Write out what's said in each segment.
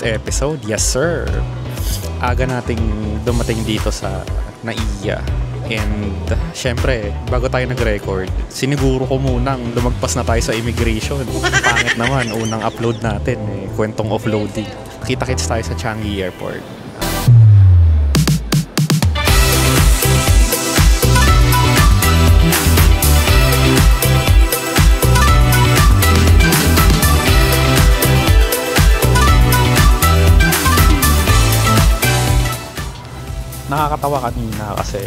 first episode. Yes, sir. Aga nating dumating dito sa NAIA. And syempre, bago tayo nag-record, siniguro ko munang lumagpas na tayo sa immigration. Pangit naman, unang upload natin, kwentong offloading. Kita-kits tayo sa Changi Airport. Nakakatawa kanina kasi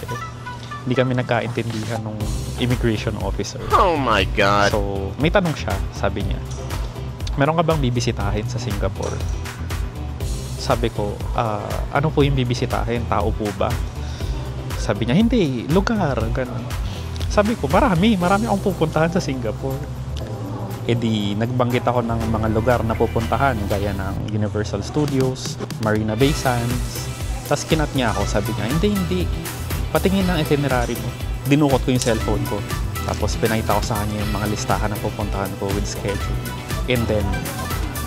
hindi kami nagkaintindihan ng immigration officer. Oh my God! So, may tanong siya, sabi niya, meron ka bang bibisitahin sa Singapore? Sabi ko, ano po yung bibisitahin? Tao po ba? Sabi niya, hindi, lugar, ganun. Sabi ko, marami akong pupuntahan sa Singapore. E di, nagbanggit ako ng mga lugar na pupuntahan, gaya ng Universal Studios, Marina Bay Sands. Tapos kinat niya ako, sabi niya, hindi, patingin ng itinerary mo. Dinukot ko yung cellphone ko. Tapos pinakita ko sa kanya yung mga listahan na pupuntahan ko with schedule. And then,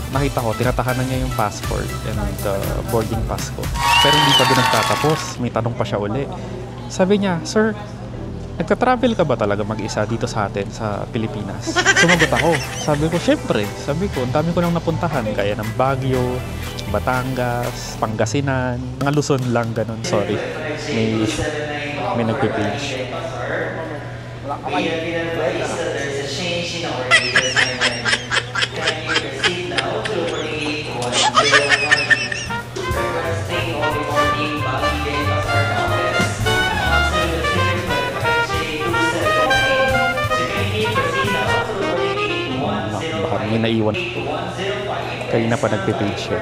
nakita ko, tinatahanan niya yung passport and the boarding pass ko. Pero hindi pa doon nagtatapos, may tanong pa siya uli. Sabi niya, sir, nagta-travel ka ba talaga mag-isa dito sa atin sa Pilipinas? Sumagot ako. Sabi ko, syempre. Sabi ko, ang dami ko nang napuntahan. Gaya ng Baguio, Batangas, Pangasinan, mga Luzon lang, ganun. Sorry. May nagpipage. Baka may naiwan. Kanina pa nagpipage siya.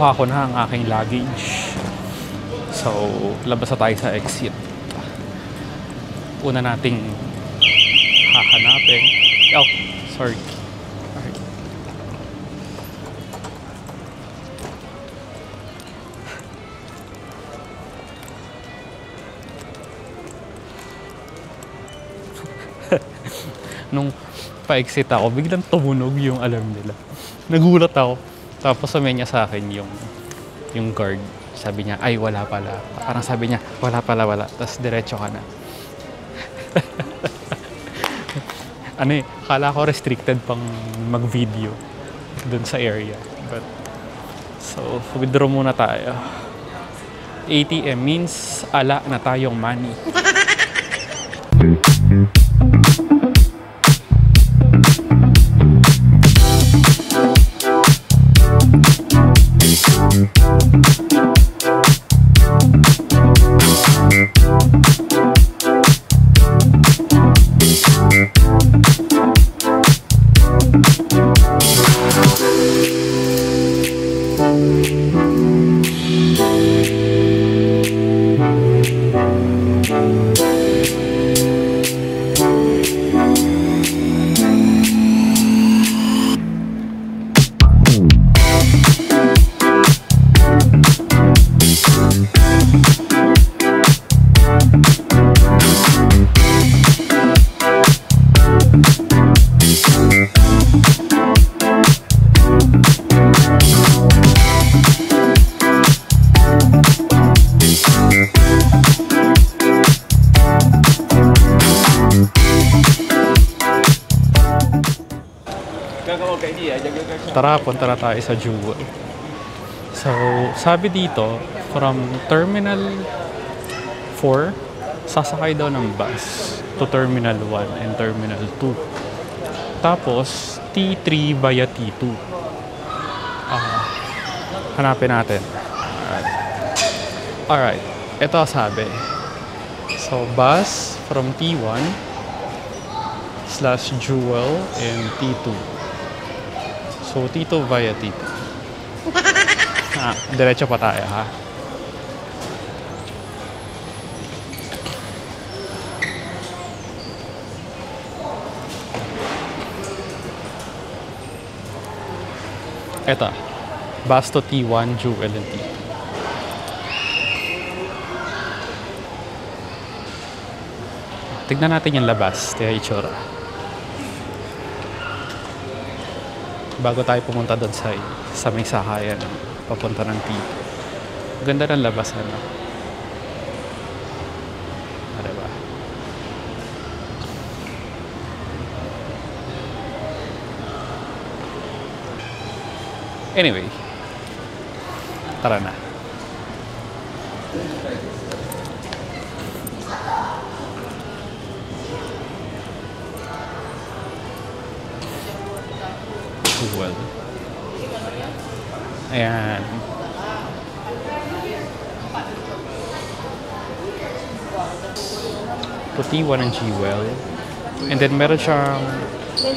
nakuha ko na ang aking luggage. So, labas na tayo sa exit. Una nating hahanapin. Oh, sorry. Alright. Nung pa-exit ako, biglang tumunog yung alarm nila. Nagulat ako. Tapos sabi niya sa akin yung guard. Sabi niya, ay wala pala. Parang sabi niya, wala pala, wala. Tapos diretso ka na. Ano eh, akala ko restricted pang mag-video dun sa area. But, so, withdraw muna tayo. ATM means ala na tayong money. Tara, punta na tayo sa Jewel. So, sabi dito, from Terminal 4, sasakay daw ng bus to Terminal 1 and Terminal 2. Tapos, T3 via T2. Hanapin natin. Alright. Ito sabi. So, bus from T1 / Jewel and T2. So, T2 via T2. Diretso pa tayo, ha? Ito. Bus to T1, Jewel and T2. Tignan natin yung labas. Kaya itsura. Bago tayo pumunta doon sa may sakayan papunta ng T2. Ganda ng labasan, no? Diba? Anyway, tara na. Jewel. Ayan. To T1 and Jewel. And then meron siyang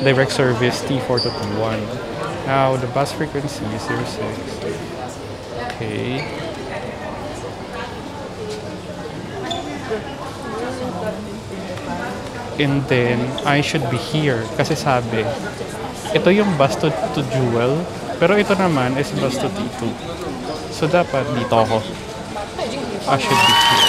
direct service T4 to T1. Now, the bus frequency is 06. Okay. And then, I should be here. Kasi sabi, ito yung bus to Jewel, pero ito naman is bus to T2. So, dapat dito ako. I should be here.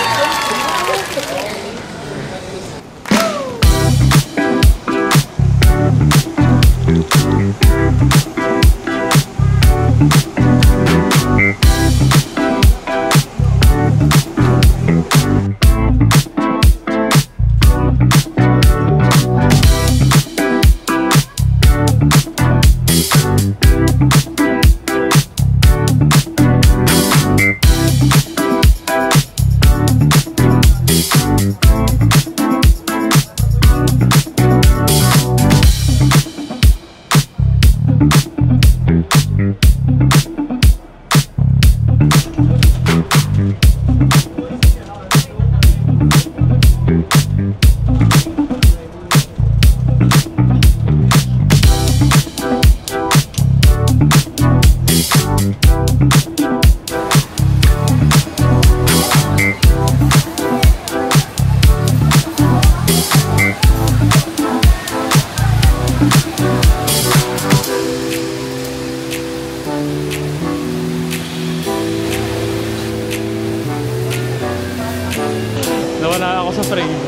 ako sa frame.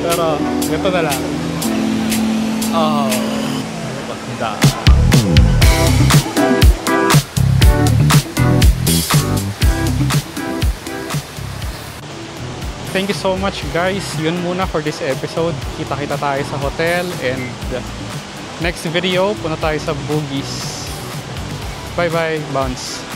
Pero, ganito na lang. Oh, banda. Thank you so much guys. Yun muna for this episode. Kita-kita tayo sa hotel and next video, punta tayo sa Bugis. Bye bye, bounce.